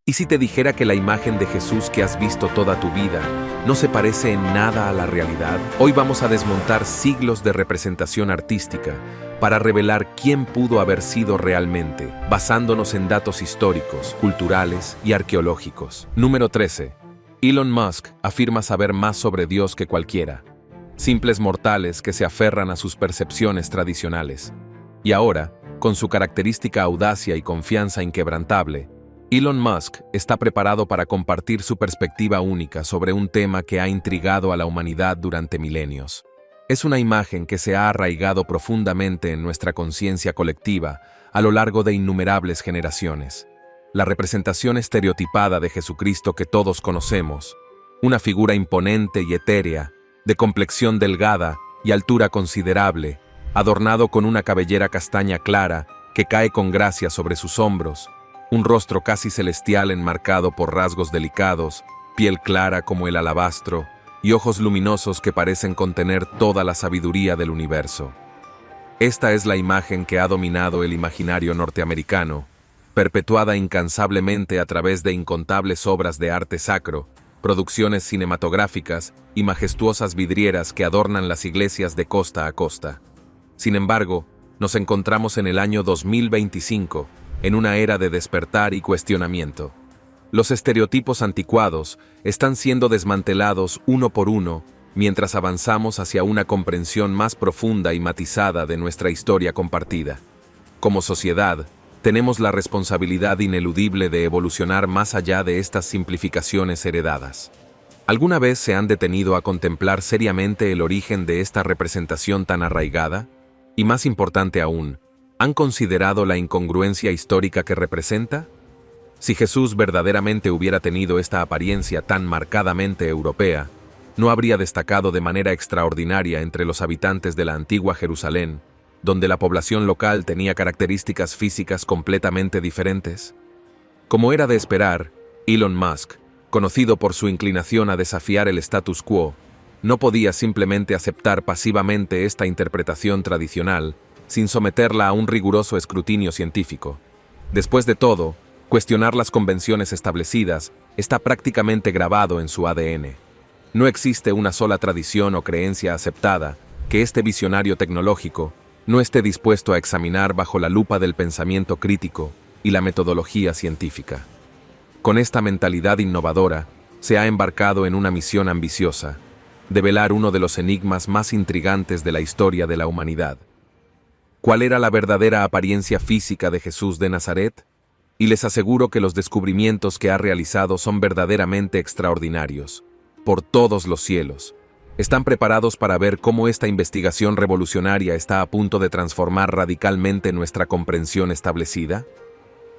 ¿Y si te dijera que la imagen de Jesús que has visto toda tu vida no se parece en nada a la realidad? Hoy vamos a desmontar siglos de representación artística para revelar quién pudo haber sido realmente, basándonos en datos históricos, culturales y arqueológicos. Número 13. Elon Musk afirma saber más sobre Dios que cualquiera. Simples mortales que se aferran a sus percepciones tradicionales. Y ahora, con su característica audacia y confianza inquebrantable, Elon Musk está preparado para compartir su perspectiva única sobre un tema que ha intrigado a la humanidad durante milenios. Es una imagen que se ha arraigado profundamente en nuestra conciencia colectiva a lo largo de innumerables generaciones. La representación estereotipada de Jesucristo que todos conocemos, una figura imponente y etérea, de complexión delgada y altura considerable, adornado con una cabellera castaña clara que cae con gracia sobre sus hombros, un rostro casi celestial enmarcado por rasgos delicados, piel clara como el alabastro y ojos luminosos que parecen contener toda la sabiduría del universo. Esta es la imagen que ha dominado el imaginario norteamericano, perpetuada incansablemente a través de incontables obras de arte sacro, producciones cinematográficas y majestuosas vidrieras que adornan las iglesias de costa a costa. Sin embargo, nos encontramos en el año 2025, en una era de despertar y cuestionamiento. Los estereotipos anticuados están siendo desmantelados uno por uno mientras avanzamos hacia una comprensión más profunda y matizada de nuestra historia compartida. Como sociedad, tenemos la responsabilidad ineludible de evolucionar más allá de estas simplificaciones heredadas. ¿Alguna vez se han detenido a contemplar seriamente el origen de esta representación tan arraigada? Y más importante aún, ¿han considerado la incongruencia histórica que representa? Si Jesús verdaderamente hubiera tenido esta apariencia tan marcadamente europea, ¿no habría destacado de manera extraordinaria entre los habitantes de la antigua Jerusalén, donde la población local tenía características físicas completamente diferentes? Como era de esperar, Elon Musk, conocido por su inclinación a desafiar el status quo, no podía simplemente aceptar pasivamente esta interpretación tradicional, sin someterla a un riguroso escrutinio científico. Después de todo, cuestionar las convenciones establecidas está prácticamente grabado en su ADN. No existe una sola tradición o creencia aceptada que este visionario tecnológico no esté dispuesto a examinar bajo la lupa del pensamiento crítico y la metodología científica. Con esta mentalidad innovadora, se ha embarcado en una misión ambiciosa: develar uno de los enigmas más intrigantes de la historia de la humanidad. ¿Cuál era la verdadera apariencia física de Jesús de Nazaret? Y les aseguro que los descubrimientos que ha realizado son verdaderamente extraordinarios. Por todos los cielos. ¿Están preparados para ver cómo esta investigación revolucionaria está a punto de transformar radicalmente nuestra comprensión establecida?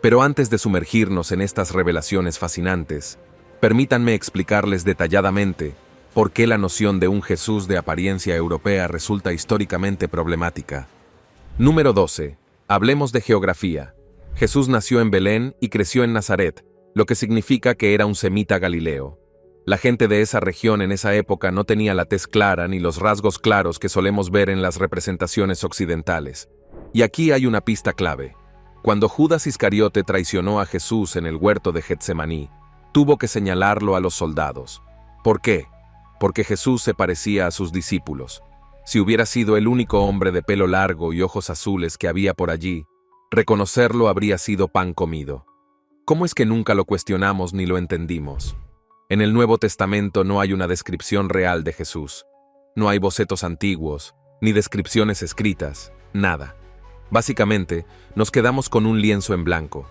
Pero antes de sumergirnos en estas revelaciones fascinantes, permítanme explicarles detalladamente por qué la noción de un Jesús de apariencia europea resulta históricamente problemática. Número 12. Hablemos de geografía. Jesús nació en Belén y creció en Nazaret, lo que significa que era un semita galileo. La gente de esa región en esa época no tenía la tez clara ni los rasgos claros que solemos ver en las representaciones occidentales. Y aquí hay una pista clave. Cuando Judas Iscariote traicionó a Jesús en el huerto de Getsemaní, tuvo que señalarlo a los soldados. ¿Por qué? Porque Jesús se parecía a sus discípulos. Si hubiera sido el único hombre de pelo largo y ojos azules que había por allí, reconocerlo habría sido pan comido. ¿Cómo es que nunca lo cuestionamos ni lo entendimos? En el Nuevo Testamento no hay una descripción real de Jesús. No hay bocetos antiguos, ni descripciones escritas, nada. Básicamente, nos quedamos con un lienzo en blanco.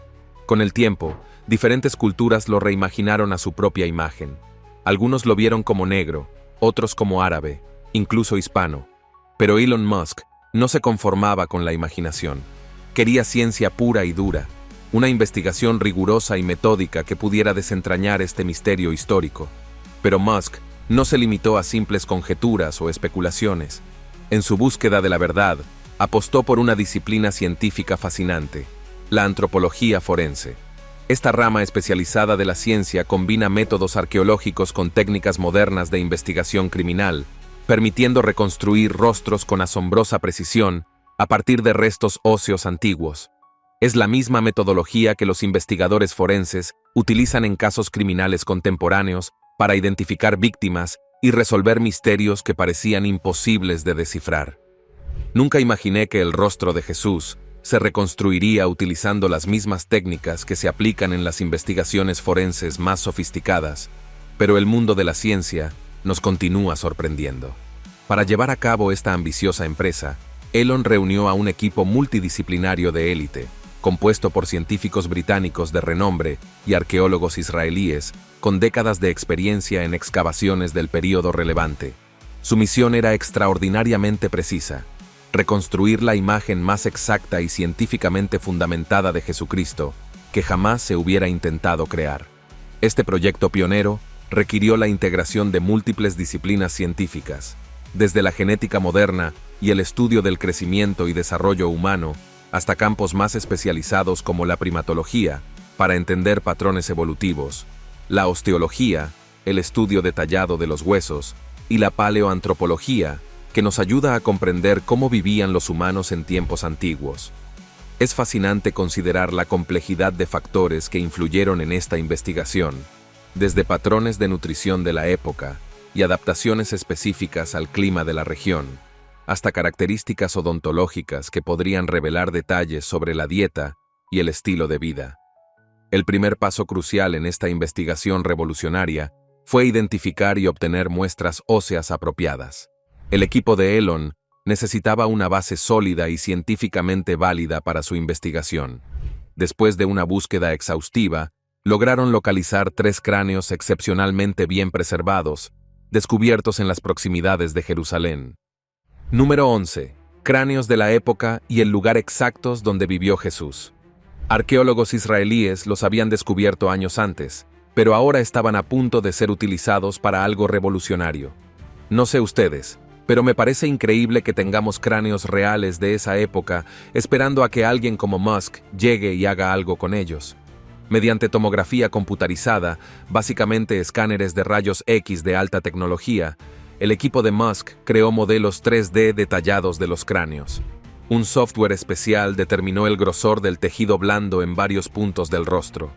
Con el tiempo, diferentes culturas lo reimaginaron a su propia imagen. Algunos lo vieron como negro, otros como árabe, incluso hispano. Pero Elon Musk no se conformaba con la imaginación. Quería ciencia pura y dura, una investigación rigurosa y metódica que pudiera desentrañar este misterio histórico. Pero Musk no se limitó a simples conjeturas o especulaciones. En su búsqueda de la verdad, apostó por una disciplina científica fascinante: la antropología forense. Esta rama especializada de la ciencia combina métodos arqueológicos con técnicas modernas de investigación criminal, permitiendo reconstruir rostros con asombrosa precisión a partir de restos óseos antiguos. Es la misma metodología que los investigadores forenses utilizan en casos criminales contemporáneos para identificar víctimas y resolver misterios que parecían imposibles de descifrar. Nunca imaginé que el rostro de Jesús se reconstruiría utilizando las mismas técnicas que se aplican en las investigaciones forenses más sofisticadas, pero el mundo de la ciencia nos continúa sorprendiendo. Para llevar a cabo esta ambiciosa empresa, Elon reunió a un equipo multidisciplinario de élite, compuesto por científicos británicos de renombre y arqueólogos israelíes con décadas de experiencia en excavaciones del período relevante. Su misión era extraordinariamente precisa: reconstruir la imagen más exacta y científicamente fundamentada de Jesucristo que jamás se hubiera intentado crear. Este proyecto pionero requirió la integración de múltiples disciplinas científicas, desde la genética moderna y el estudio del crecimiento y desarrollo humano, hasta campos más especializados como la primatología, para entender patrones evolutivos, la osteología, el estudio detallado de los huesos, y la paleoantropología, que nos ayuda a comprender cómo vivían los humanos en tiempos antiguos. Es fascinante considerar la complejidad de factores que influyeron en esta investigación, desde patrones de nutrición de la época y adaptaciones específicas al clima de la región, hasta características odontológicas que podrían revelar detalles sobre la dieta y el estilo de vida. El primer paso crucial en esta investigación revolucionaria fue identificar y obtener muestras óseas apropiadas. El equipo de Elon necesitaba una base sólida y científicamente válida para su investigación. Después de una búsqueda exhaustiva, lograron localizar 3 cráneos excepcionalmente bien preservados, descubiertos en las proximidades de Jerusalén. Número 11. Cráneos de la época y el lugar exactos donde vivió Jesús. Arqueólogos israelíes los habían descubierto años antes, pero ahora estaban a punto de ser utilizados para algo revolucionario. No sé ustedes, pero me parece increíble que tengamos cráneos reales de esa época esperando a que alguien como Musk llegue y haga algo con ellos. Mediante tomografía computarizada, básicamente escáneres de rayos X de alta tecnología, el equipo de Musk creó modelos 3D detallados de los cráneos. Un software especial determinó el grosor del tejido blando en varios puntos del rostro.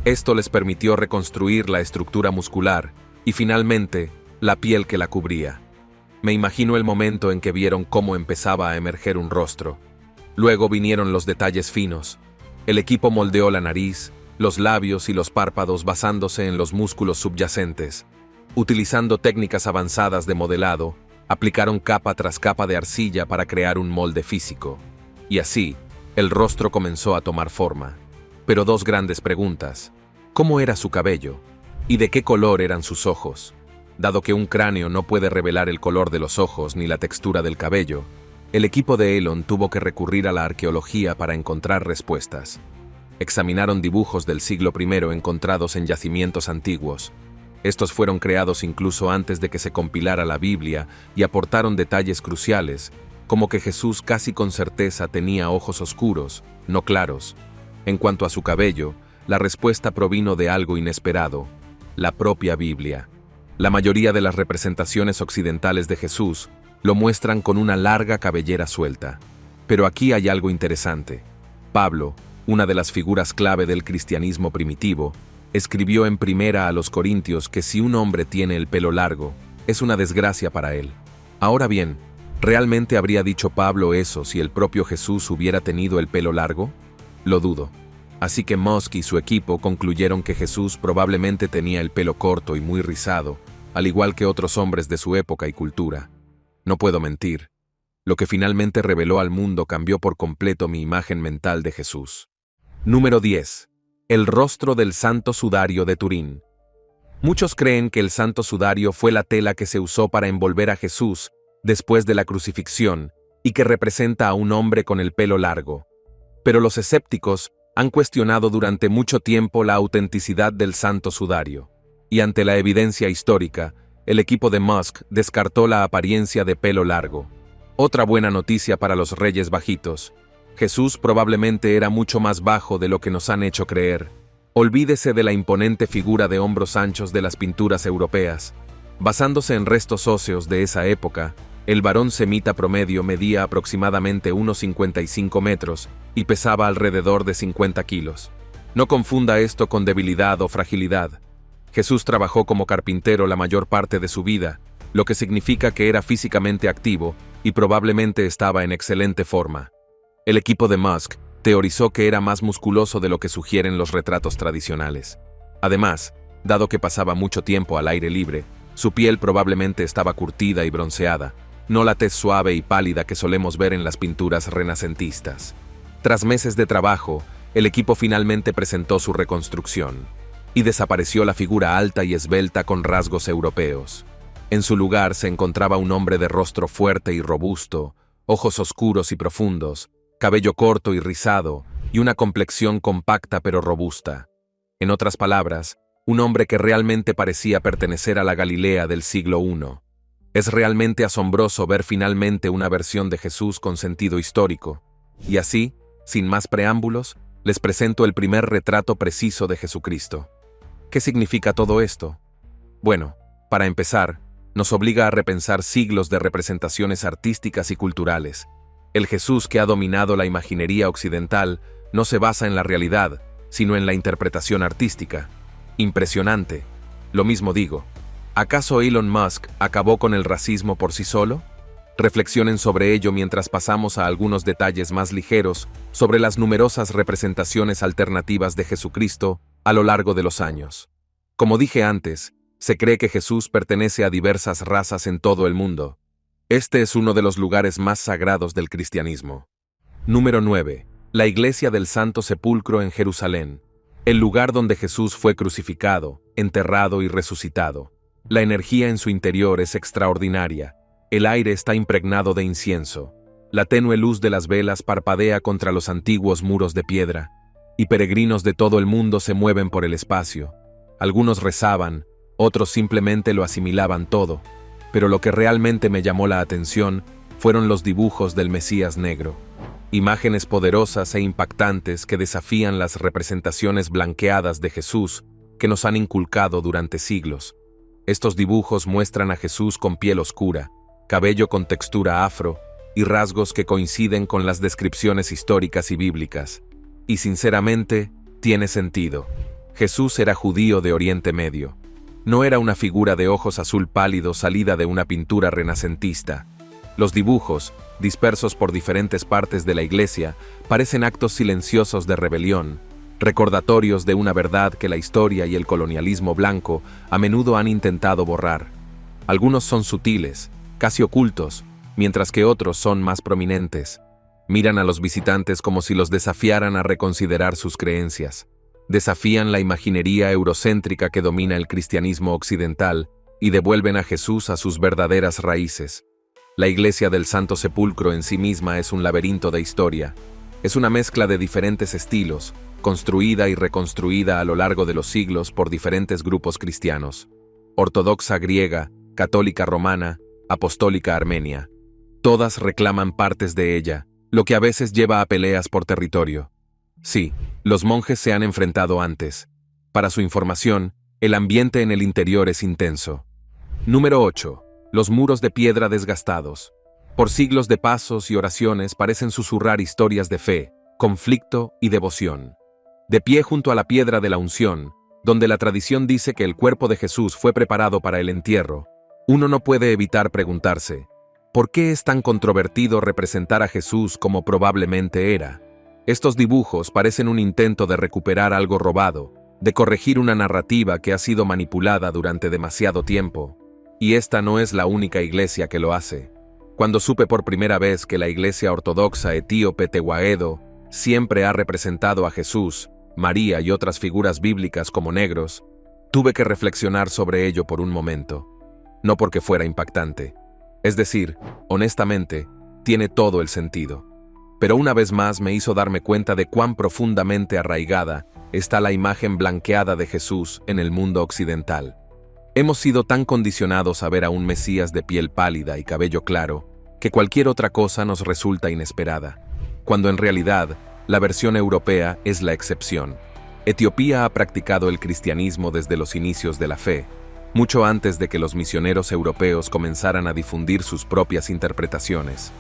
Esto les permitió reconstruir la estructura muscular y, finalmente, la piel que la cubría. Me imagino el momento en que vieron cómo empezaba a emerger un rostro. Luego vinieron los detalles finos. El equipo moldeó la nariz, los labios y los párpados basándose en los músculos subyacentes. Utilizando técnicas avanzadas de modelado, aplicaron capa tras capa de arcilla para crear un molde físico. Y así, el rostro comenzó a tomar forma. Pero 2 grandes preguntas: ¿cómo era su cabello? ¿Y de qué color eran sus ojos? Dado que un cráneo no puede revelar el color de los ojos ni la textura del cabello, el equipo de Elon tuvo que recurrir a la arqueología para encontrar respuestas. Examinaron dibujos del siglo I encontrados en yacimientos antiguos. Estos fueron creados incluso antes de que se compilara la Biblia y aportaron detalles cruciales, como que Jesús casi con certeza tenía ojos oscuros, no claros. En cuanto a su cabello, la respuesta provino de algo inesperado: la propia Biblia. La mayoría de las representaciones occidentales de Jesús lo muestran con una larga cabellera suelta. Pero aquí hay algo interesante. Pablo, una de las figuras clave del cristianismo primitivo, escribió en Primera a los Corintios que si un hombre tiene el pelo largo, es una desgracia para él. Ahora bien, ¿realmente habría dicho Pablo eso si el propio Jesús hubiera tenido el pelo largo? Lo dudo. Así que Musk y su equipo concluyeron que Jesús probablemente tenía el pelo corto y muy rizado, al igual que otros hombres de su época y cultura. No puedo mentir. Lo que finalmente reveló al mundo cambió por completo mi imagen mental de Jesús. Número 10. El rostro del Santo Sudario de Turín. Muchos creen que el Santo Sudario fue la tela que se usó para envolver a Jesús después de la crucifixión y que representa a un hombre con el pelo largo. Pero los escépticos han cuestionado durante mucho tiempo la autenticidad del Santo Sudario. Y ante la evidencia histórica, el equipo de Musk descartó la apariencia de pelo largo. Otra buena noticia para los reyes bajitos: Jesús probablemente era mucho más bajo de lo que nos han hecho creer. Olvídese de la imponente figura de hombros anchos de las pinturas europeas. Basándose en restos óseos de esa época, El varón semita promedio medía aproximadamente unos 55 metros y pesaba alrededor de 50 kilos. No confunda esto con debilidad o fragilidad. Jesús trabajó como carpintero la mayor parte de su vida, lo que significa que era físicamente activo y probablemente estaba en excelente forma. El equipo de Musk teorizó que era más musculoso de lo que sugieren los retratos tradicionales. Además, dado que pasaba mucho tiempo al aire libre, su piel probablemente estaba curtida y bronceada, no la tez suave y pálida que solemos ver en las pinturas renacentistas. Tras meses de trabajo, el equipo finalmente presentó su reconstrucción, y desapareció la figura alta y esbelta con rasgos europeos. En su lugar se encontraba un hombre de rostro fuerte y robusto, ojos oscuros y profundos, cabello corto y rizado, y una complexión compacta pero robusta. En otras palabras, un hombre que realmente parecía pertenecer a la Galilea del siglo I. Es realmente asombroso ver finalmente una versión de Jesús con sentido histórico. Y así, sin más preámbulos, les presento el primer retrato preciso de Jesucristo. ¿Qué significa todo esto? Bueno, para empezar, nos obliga a repensar siglos de representaciones artísticas y culturales. El Jesús que ha dominado la imaginería occidental no se basa en la realidad, sino en la interpretación artística. Impresionante. Lo mismo digo. ¿Acaso Elon Musk acabó con el racismo por sí solo? Reflexionen sobre ello mientras pasamos a algunos detalles más ligeros sobre las numerosas representaciones alternativas de Jesucristo a lo largo de los años. Como dije antes, se cree que Jesús pertenece a diversas razas en todo el mundo. Este es uno de los lugares más sagrados del cristianismo. Número 9. La Iglesia del Santo Sepulcro en Jerusalén. El lugar donde Jesús fue crucificado, enterrado y resucitado. La energía en su interior es extraordinaria. El aire está impregnado de incienso. La tenue luz de las velas parpadea contra los antiguos muros de piedra, y peregrinos de todo el mundo se mueven por el espacio. Algunos rezaban, otros simplemente lo asimilaban todo, pero lo que realmente me llamó la atención fueron los dibujos del Mesías negro. Imágenes poderosas e impactantes que desafían las representaciones blanqueadas de Jesús que nos han inculcado durante siglos. Estos dibujos muestran a Jesús con piel oscura, cabello con textura afro y rasgos que coinciden con las descripciones históricas y bíblicas. Y sinceramente, tiene sentido. Jesús era judío de Oriente Medio. No era una figura de ojos azul pálido salida de una pintura renacentista. Los dibujos, dispersos por diferentes partes de la iglesia, parecen actos silenciosos de rebelión, recordatorios de una verdad que la historia y el colonialismo blanco a menudo han intentado borrar. Algunos son sutiles, casi ocultos, mientras que otros son más prominentes. Miran a los visitantes como si los desafiaran a reconsiderar sus creencias. Desafían la imaginería eurocéntrica que domina el cristianismo occidental y devuelven a Jesús a sus verdaderas raíces. La Iglesia del Santo Sepulcro en sí misma es un laberinto de historia. Es una mezcla de diferentes estilos, construida y reconstruida a lo largo de los siglos por diferentes grupos cristianos. Ortodoxa griega, católica romana, apostólica armenia. Todas reclaman partes de ella, lo que a veces lleva a peleas por territorio. Sí, los monjes se han enfrentado antes. Para su información, el ambiente en el interior es intenso. Número 8. Los muros de piedra desgastados. Por siglos de pasos y oraciones parecen susurrar historias de fe, conflicto y devoción. De pie junto a la piedra de la unción, donde la tradición dice que el cuerpo de Jesús fue preparado para el entierro, uno no puede evitar preguntarse, ¿por qué es tan controvertido representar a Jesús como probablemente era? Estos dibujos parecen un intento de recuperar algo robado, de corregir una narrativa que ha sido manipulada durante demasiado tiempo. Y esta no es la única iglesia que lo hace. Cuando supe por primera vez que la iglesia ortodoxa etíope Tewahedo siempre ha representado a Jesús, María y otras figuras bíblicas como negros, tuve que reflexionar sobre ello por un momento. No porque fuera impactante. Es decir, honestamente, tiene todo el sentido. Pero una vez más me hizo darme cuenta de cuán profundamente arraigada está la imagen blanqueada de Jesús en el mundo occidental. Hemos sido tan condicionados a ver a un Mesías de piel pálida y cabello claro, que cualquier otra cosa nos resulta inesperada, cuando en realidad la versión europea es la excepción. Etiopía ha practicado el cristianismo desde los inicios de la fe, mucho antes de que los misioneros europeos comenzaran a difundir sus propias interpretaciones.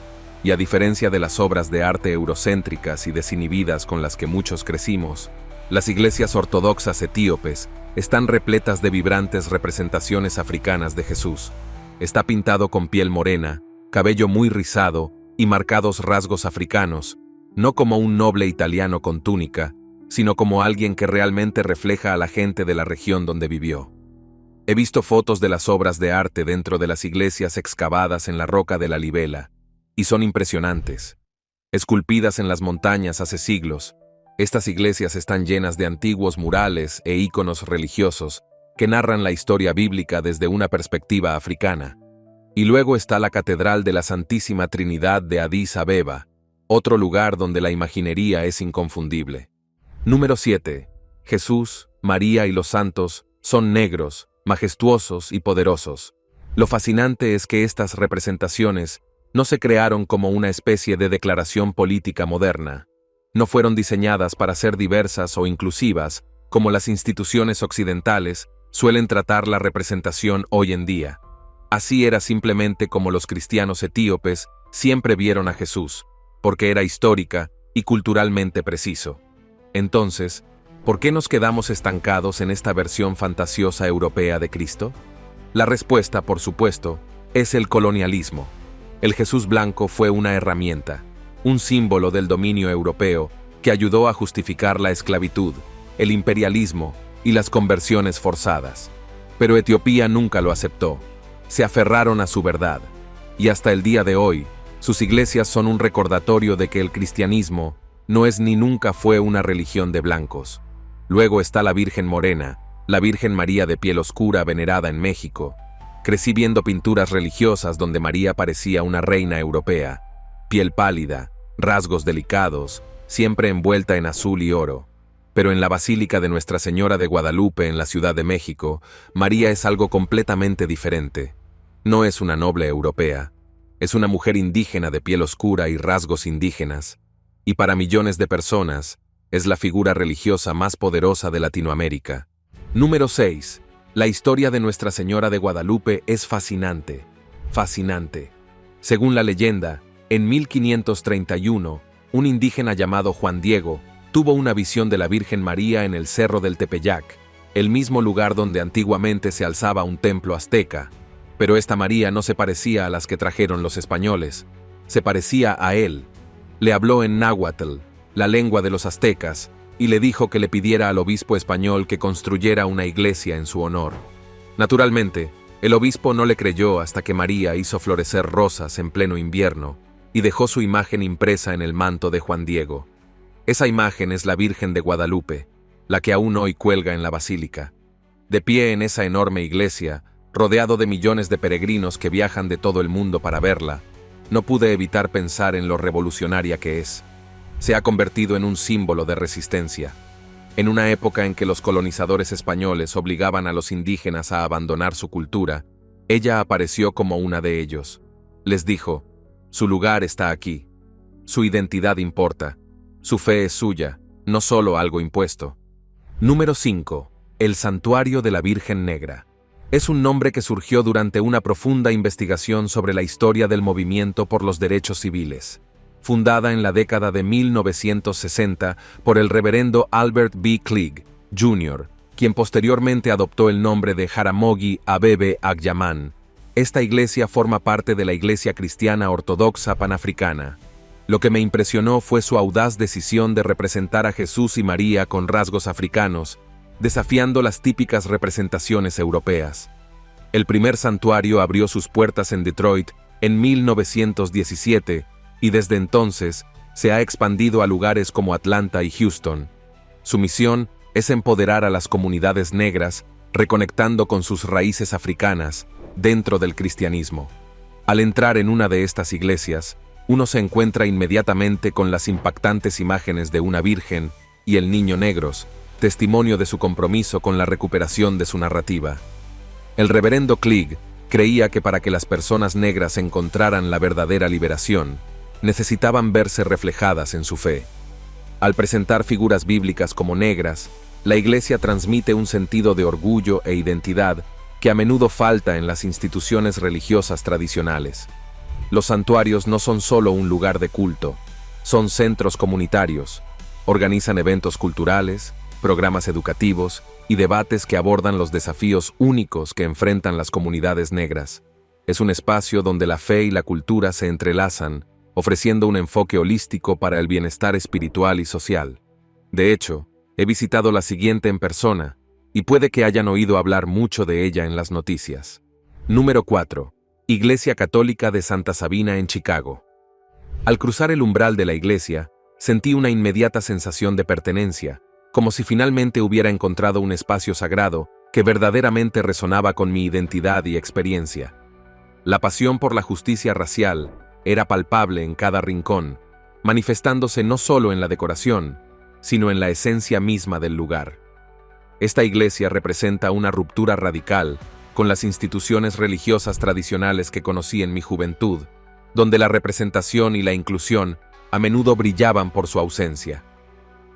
Y a diferencia de las obras de arte eurocéntricas y desinhibidas con las que muchos crecimos, las iglesias ortodoxas etíopes están repletas de vibrantes representaciones africanas de Jesús. Está pintado con piel morena, cabello muy rizado y marcados rasgos africanos, no como un noble italiano con túnica, sino como alguien que realmente refleja a la gente de la región donde vivió. He visto fotos de las obras de arte dentro de las iglesias excavadas en la roca de la Libela, y son impresionantes. Esculpidas en las montañas hace siglos, estas iglesias están llenas de antiguos murales e íconos religiosos que narran la historia bíblica desde una perspectiva africana. Y luego está la Catedral de la Santísima Trinidad de Addis Abeba, otro lugar donde la imaginería es inconfundible. Número 7. Jesús, María y los santos son negros, majestuosos y poderosos. Lo fascinante es que estas representaciones no se crearon como una especie de declaración política moderna. No fueron diseñadas para ser diversas o inclusivas, como las instituciones occidentales suelen tratar la representación hoy en día. Así era simplemente como los cristianos etíopes siempre vieron a Jesús, porque era histórica y culturalmente preciso. Entonces, ¿por qué nos quedamos estancados en esta versión fantasiosa europea de Cristo? La respuesta, por supuesto, es el colonialismo. El Jesús blanco fue una herramienta, un símbolo del dominio europeo que ayudó a justificar la esclavitud, el imperialismo y las conversiones forzadas. Pero Etiopía nunca lo aceptó. Se aferraron a su verdad, y hasta el día de hoy, sus iglesias son un recordatorio de que el cristianismo no es ni nunca fue una religión de blancos. Luego está la Virgen Morena, la Virgen María de piel oscura venerada en México. Crecí viendo pinturas religiosas donde María parecía una reina europea, piel pálida, rasgos delicados, siempre envuelta en azul y oro. Pero en la Basílica de Nuestra Señora de Guadalupe en la Ciudad de México, María es algo completamente diferente. No es una noble europea, es una mujer indígena de piel oscura y rasgos indígenas, y para millones de personas, es la figura religiosa más poderosa de Latinoamérica. Número 6. La historia de Nuestra Señora de Guadalupe es fascinante. Fascinante. Según la leyenda, en 1531, un indígena llamado Juan Diego tuvo una visión de la Virgen María en el Cerro del Tepeyac, el mismo lugar donde antiguamente se alzaba un templo azteca. Pero esta María no se parecía a las que trajeron los españoles, se parecía a él. Le habló en náhuatl, la lengua de los aztecas, y le dijo que le pidiera al obispo español que construyera una iglesia en su honor. Naturalmente, el obispo no le creyó hasta que María hizo florecer rosas en pleno invierno y dejó su imagen impresa en el manto de Juan Diego. Esa imagen es la Virgen de Guadalupe, la que aún hoy cuelga en la basílica. De pie en esa enorme iglesia, rodeado de millones de peregrinos que viajan de todo el mundo para verla, no pude evitar pensar en lo revolucionaria que es. Se ha convertido en un símbolo de resistencia. En una época en que los colonizadores españoles obligaban a los indígenas a abandonar su cultura, ella apareció como una de ellos. Les dijo, su lugar está aquí. Su identidad importa. Su fe es suya, no solo algo impuesto. Número 5. El Santuario de la Virgen Negra. Es un nombre que surgió durante una profunda investigación sobre la historia del movimiento por los derechos civiles, fundada en la década de 1960 por el reverendo Albert B. Cleage, Jr., quien posteriormente adoptó el nombre de Jaramogi Abebe Agyaman. Esta iglesia forma parte de la Iglesia Cristiana Ortodoxa Panafricana. Lo que me impresionó fue su audaz decisión de representar a Jesús y María con rasgos africanos, desafiando las típicas representaciones europeas. El primer santuario abrió sus puertas en Detroit en 1917 y desde entonces se ha expandido a lugares como Atlanta y Houston. Su misión es empoderar a las comunidades negras, reconectando con sus raíces africanas dentro del cristianismo. Al entrar en una de estas iglesias, uno se encuentra inmediatamente con las impactantes imágenes de una virgen y el niño negros, testimonio de su compromiso con la recuperación de su narrativa. El reverendo Cleage creía que para que las personas negras encontraran la verdadera liberación, necesitaban verse reflejadas en su fe. Al presentar figuras bíblicas como negras, la Iglesia transmite un sentido de orgullo e identidad que a menudo falta en las instituciones religiosas tradicionales. Los santuarios no son solo un lugar de culto, son centros comunitarios. Organizan eventos culturales, programas educativos y debates que abordan los desafíos únicos que enfrentan las comunidades negras. Es un espacio donde la fe y la cultura se entrelazan, ofreciendo un enfoque holístico para el bienestar espiritual y social. De hecho, he visitado la siguiente en persona, y puede que hayan oído hablar mucho de ella en las noticias. Número 4. Iglesia Católica de Santa Sabina en Chicago. Al cruzar el umbral de la iglesia, sentí una inmediata sensación de pertenencia, como si finalmente hubiera encontrado un espacio sagrado que verdaderamente resonaba con mi identidad y experiencia. La pasión por la justicia racial era palpable en cada rincón, manifestándose no solo en la decoración, sino en la esencia misma del lugar. Esta iglesia representa una ruptura radical con las instituciones religiosas tradicionales que conocí en mi juventud, donde la representación y la inclusión a menudo brillaban por su ausencia.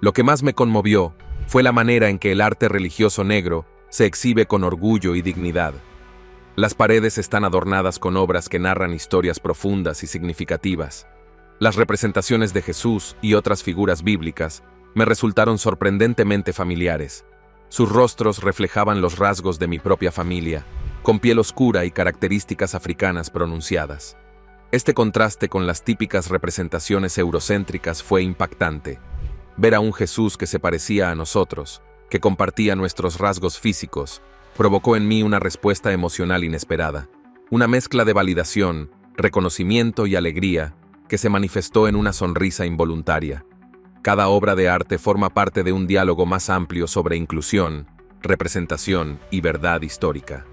Lo que más me conmovió fue la manera en que el arte religioso negro se exhibe con orgullo y dignidad. Las paredes están adornadas con obras que narran historias profundas y significativas. Las representaciones de Jesús y otras figuras bíblicas me resultaron sorprendentemente familiares. Sus rostros reflejaban los rasgos de mi propia familia, con piel oscura y características africanas pronunciadas. Este contraste con las típicas representaciones eurocéntricas fue impactante. Ver a un Jesús que se parecía a nosotros, que compartía nuestros rasgos físicos, provocó en mí una respuesta emocional inesperada, una mezcla de validación, reconocimiento y alegría que se manifestó en una sonrisa involuntaria. Cada obra de arte forma parte de un diálogo más amplio sobre inclusión, representación y verdad histórica.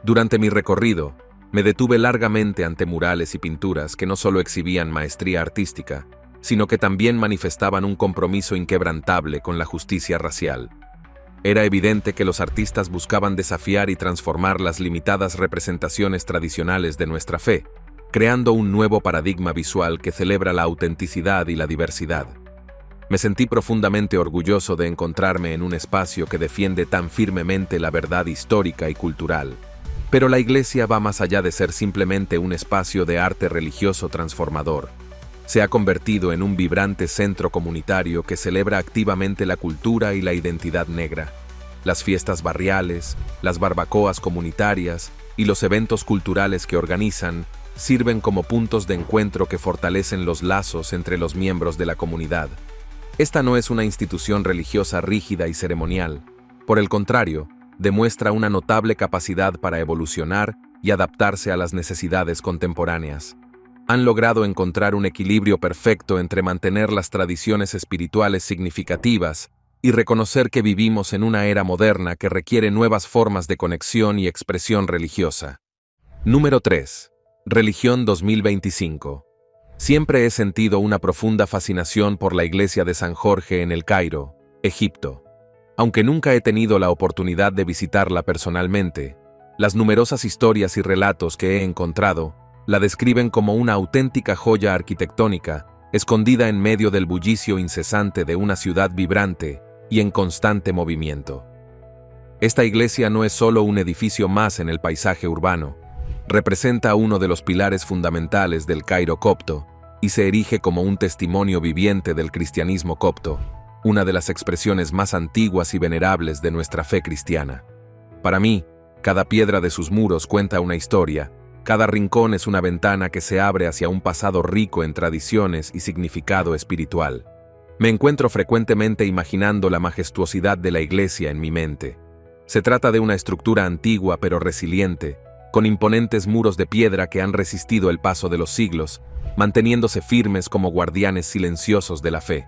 Durante mi recorrido, me detuve largamente ante murales y pinturas que no solo exhibían maestría artística, sino que también manifestaban un compromiso inquebrantable con la justicia racial. Era evidente que los artistas buscaban desafiar y transformar las limitadas representaciones tradicionales de nuestra fe, creando un nuevo paradigma visual que celebra la autenticidad y la diversidad. Me sentí profundamente orgulloso de encontrarme en un espacio que defiende tan firmemente la verdad histórica y cultural. Pero la iglesia va más allá de ser simplemente un espacio de arte religioso transformador. Se ha convertido en un vibrante centro comunitario que celebra activamente la cultura y la identidad negra. Las fiestas barriales, las barbacoas comunitarias y los eventos culturales que organizan sirven como puntos de encuentro que fortalecen los lazos entre los miembros de la comunidad. Esta no es una institución religiosa rígida y ceremonial. Por el contrario, demuestra una notable capacidad para evolucionar y adaptarse a las necesidades contemporáneas. Han logrado encontrar un equilibrio perfecto entre mantener las tradiciones espirituales significativas y reconocer que vivimos en una era moderna que requiere nuevas formas de conexión y expresión religiosa. Número 3. Religión 2025. Siempre he sentido una profunda fascinación por la iglesia de San Jorge en El Cairo, Egipto. Aunque nunca he tenido la oportunidad de visitarla personalmente, las numerosas historias y relatos que he encontrado la describen como una auténtica joya arquitectónica, escondida en medio del bullicio incesante de una ciudad vibrante y en constante movimiento. Esta iglesia no es solo un edificio más en el paisaje urbano, representa uno de los pilares fundamentales del Cairo copto y se erige como un testimonio viviente del cristianismo copto, una de las expresiones más antiguas y venerables de nuestra fe cristiana. Para mí, cada piedra de sus muros cuenta una historia, cada rincón es una ventana que se abre hacia un pasado rico en tradiciones y significado espiritual. Me encuentro frecuentemente imaginando la majestuosidad de la iglesia en mi mente. Se trata de una estructura antigua pero resiliente, con imponentes muros de piedra que han resistido el paso de los siglos, manteniéndose firmes como guardianes silenciosos de la fe.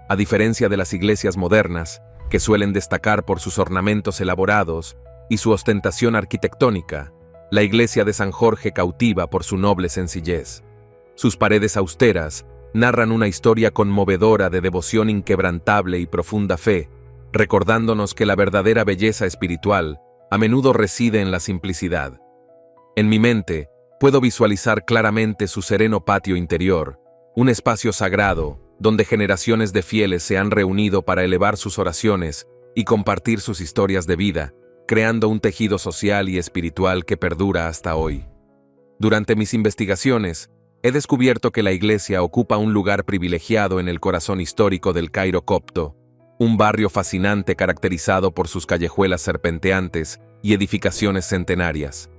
A diferencia de las iglesias modernas, que suelen destacar por sus ornamentos elaborados y su ostentación arquitectónica, la iglesia de San Jorge cautiva por su noble sencillez. Sus paredes austeras narran una historia conmovedora de devoción inquebrantable y profunda fe, recordándonos que la verdadera belleza espiritual a menudo reside en la simplicidad. En mi mente, puedo visualizar claramente su sereno patio interior, un espacio sagrado donde generaciones de fieles se han reunido para elevar sus oraciones y compartir sus historias de vida, creando un tejido social y espiritual que perdura hasta hoy. Durante mis investigaciones, he descubierto que la iglesia ocupa un lugar privilegiado en el corazón histórico del Cairo copto, un barrio fascinante caracterizado por sus callejuelas serpenteantes y edificaciones centenarias.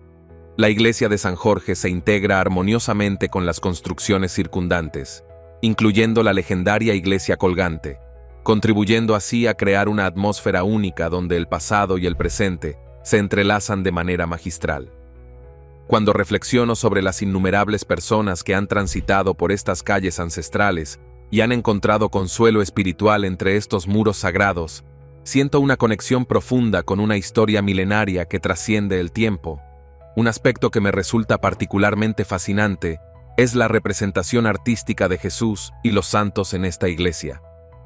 La iglesia de San Jorge se integra armoniosamente con las construcciones circundantes, incluyendo la legendaria iglesia colgante, contribuyendo así a crear una atmósfera única donde el pasado y el presente se entrelazan de manera magistral. Cuando reflexiono sobre las innumerables personas que han transitado por estas calles ancestrales y han encontrado consuelo espiritual entre estos muros sagrados, siento una conexión profunda con una historia milenaria que trasciende el tiempo. Un aspecto que me resulta particularmente fascinante es la representación artística de Jesús y los santos en esta iglesia.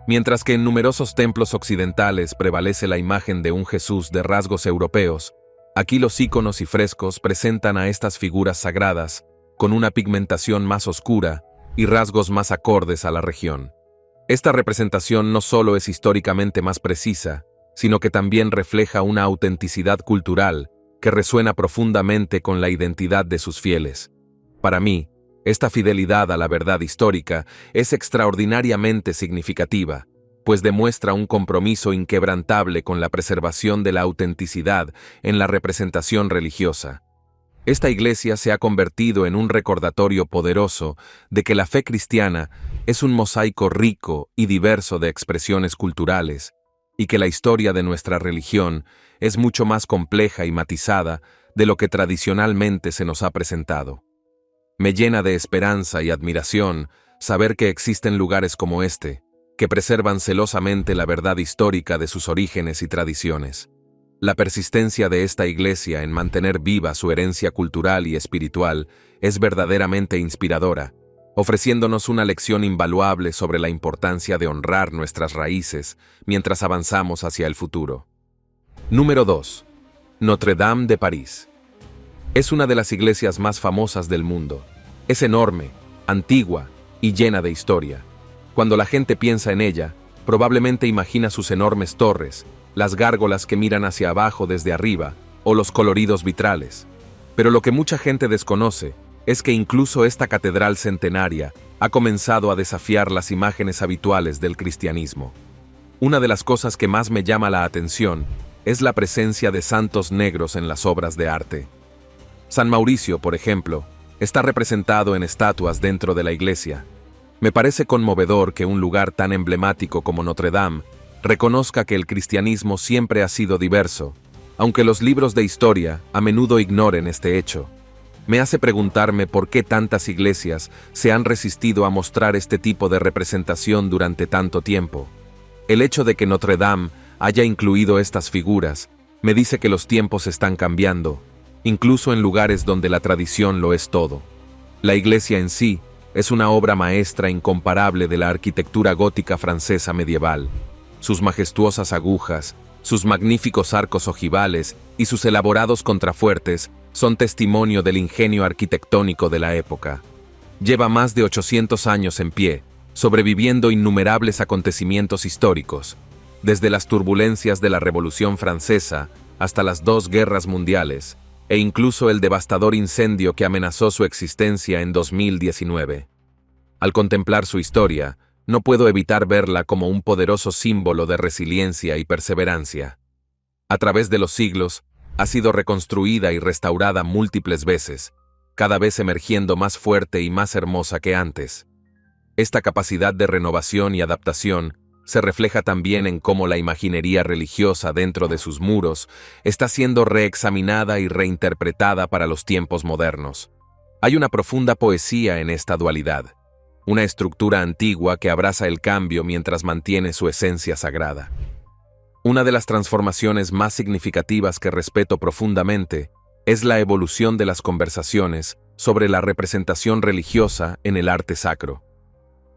Mientras que en numerosos templos occidentales prevalece la imagen de un Jesús de rasgos europeos, aquí los íconos y frescos presentan a estas figuras sagradas con una pigmentación más oscura y rasgos más acordes a la región. Esta representación no solo es históricamente más precisa, sino que también refleja una autenticidad cultural que resuena profundamente con la identidad de sus fieles. Para mí, esta fidelidad a la verdad histórica es extraordinariamente significativa, pues demuestra un compromiso inquebrantable con la preservación de la autenticidad en la representación religiosa. Esta iglesia se ha convertido en un recordatorio poderoso de que la fe cristiana es un mosaico rico y diverso de expresiones culturales, y que la historia de nuestra religión es mucho más compleja y matizada de lo que tradicionalmente se nos ha presentado. Me llena de esperanza y admiración saber que existen lugares como este, que preservan celosamente la verdad histórica de sus orígenes y tradiciones. La persistencia de esta iglesia en mantener viva su herencia cultural y espiritual es verdaderamente inspiradora, ofreciéndonos una lección invaluable sobre la importancia de honrar nuestras raíces mientras avanzamos hacia el futuro. Número 2. Notre Dame de París. Es una de las iglesias más famosas del mundo. Es enorme, antigua y llena de historia. Cuando la gente piensa en ella, probablemente imagina sus enormes torres, las gárgolas que miran hacia abajo desde arriba o los coloridos vitrales. Pero lo que mucha gente desconoce es que incluso esta catedral centenaria ha comenzado a desafiar las imágenes habituales del cristianismo. Una de las cosas que más me llama la atención es la presencia de santos negros en las obras de arte. San Mauricio, por ejemplo, está representado en estatuas dentro de la iglesia. Me parece conmovedor que un lugar tan emblemático como Notre Dame reconozca que el cristianismo siempre ha sido diverso, aunque los libros de historia a menudo ignoren este hecho. Me hace preguntarme por qué tantas iglesias se han resistido a mostrar este tipo de representación durante tanto tiempo. El hecho de que Notre Dame haya incluido estas figuras me dice que los tiempos están cambiando, incluso en lugares donde la tradición lo es todo. La iglesia en sí es una obra maestra incomparable de la arquitectura gótica francesa medieval. Sus majestuosas agujas, sus magníficos arcos ojivales y sus elaborados contrafuertes son testimonio del ingenio arquitectónico de la época. Lleva más de 800 años en pie, sobreviviendo innumerables acontecimientos históricos, desde las turbulencias de la Revolución Francesa hasta las dos guerras mundiales, e incluso el devastador incendio que amenazó su existencia en 2019. Al contemplar su historia, no puedo evitar verla como un poderoso símbolo de resiliencia y perseverancia. A través de los siglos, ha sido reconstruida y restaurada múltiples veces, cada vez emergiendo más fuerte y más hermosa que antes. Esta capacidad de renovación y adaptación se refleja también en cómo la imaginería religiosa dentro de sus muros está siendo reexaminada y reinterpretada para los tiempos modernos. Hay una profunda poesía en esta dualidad, una estructura antigua que abraza el cambio mientras mantiene su esencia sagrada. Una de las transformaciones más significativas que respeto profundamente es la evolución de las conversaciones sobre la representación religiosa en el arte sacro.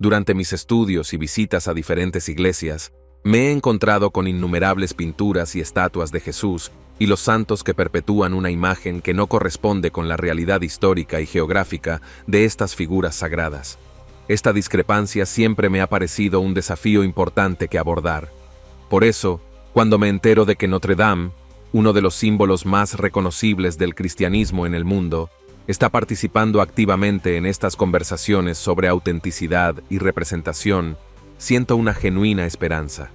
Durante mis estudios y visitas a diferentes iglesias, me he encontrado con innumerables pinturas y estatuas de Jesús y los santos que perpetúan una imagen que no corresponde con la realidad histórica y geográfica de estas figuras sagradas. Esta discrepancia siempre me ha parecido un desafío importante que abordar. Por eso, cuando me entero de que Notre Dame uno de los símbolos más reconocibles del cristianismo en el mundo, está participando activamente en estas conversaciones sobre autenticidad y representación, siento una genuina esperanza.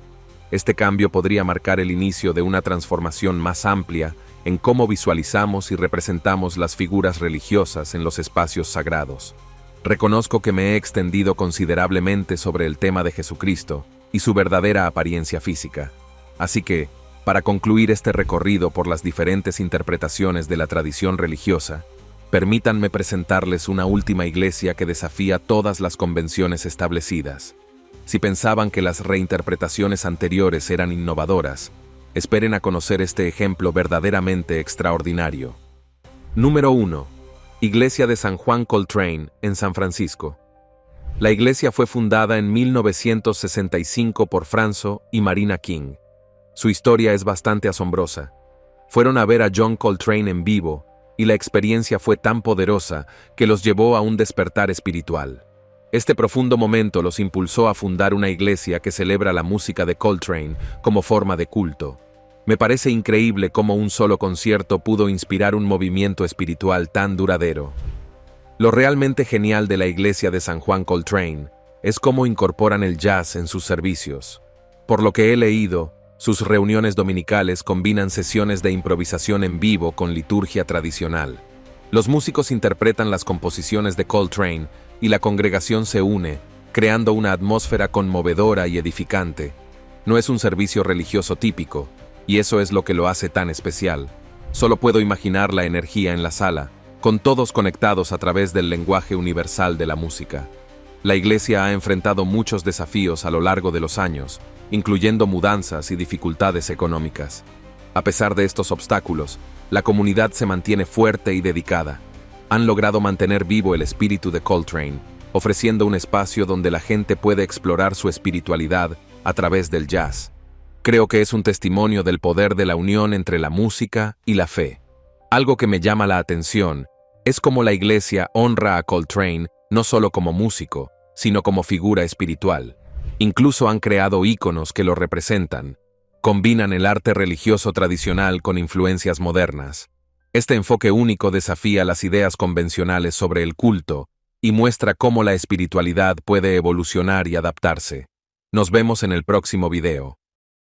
Este cambio podría marcar el inicio de una transformación más amplia en cómo visualizamos y representamos las figuras religiosas en los espacios sagrados. Reconozco que me he extendido considerablemente sobre el tema de Jesucristo y su verdadera apariencia física. Así que, para concluir este recorrido por las diferentes interpretaciones de la tradición religiosa, permítanme presentarles una última iglesia que desafía todas las convenciones establecidas. Si pensaban que las reinterpretaciones anteriores eran innovadoras, esperen a conocer este ejemplo verdaderamente extraordinario. Número 1. Iglesia de San Juan Coltrane, en San Francisco. La iglesia fue fundada en 1965 por Franzo y Marina King. Su historia es bastante asombrosa. Fueron a ver a John Coltrane en vivo, y la experiencia fue tan poderosa que los llevó a un despertar espiritual. Este profundo momento los impulsó a fundar una iglesia que celebra la música de Coltrane como forma de culto. Me parece increíble cómo un solo concierto pudo inspirar un movimiento espiritual tan duradero. Lo realmente genial de la iglesia de San Juan Coltrane es cómo incorporan el jazz en sus servicios. Por lo que he leído, sus reuniones dominicales combinan sesiones de improvisación en vivo con liturgia tradicional. Los músicos interpretan las composiciones de Coltrane y la congregación se une, creando una atmósfera conmovedora y edificante. No es un servicio religioso típico, y eso es lo que lo hace tan especial. Solo puedo imaginar la energía en la sala, con todos conectados a través del lenguaje universal de la música. La iglesia ha enfrentado muchos desafíos a lo largo de los años, incluyendo mudanzas y dificultades económicas. A pesar de estos obstáculos, la comunidad se mantiene fuerte y dedicada. Han logrado mantener vivo el espíritu de Coltrane, ofreciendo un espacio donde la gente puede explorar su espiritualidad a través del jazz. Creo que es un testimonio del poder de la unión entre la música y la fe. Algo que me llama la atención es cómo la iglesia honra a Coltrane no solo como músico, sino como figura espiritual. Incluso han creado íconos que lo representan. Combinan el arte religioso tradicional con influencias modernas. Este enfoque único desafía las ideas convencionales sobre el culto y muestra cómo la espiritualidad puede evolucionar y adaptarse. Nos vemos en el próximo video.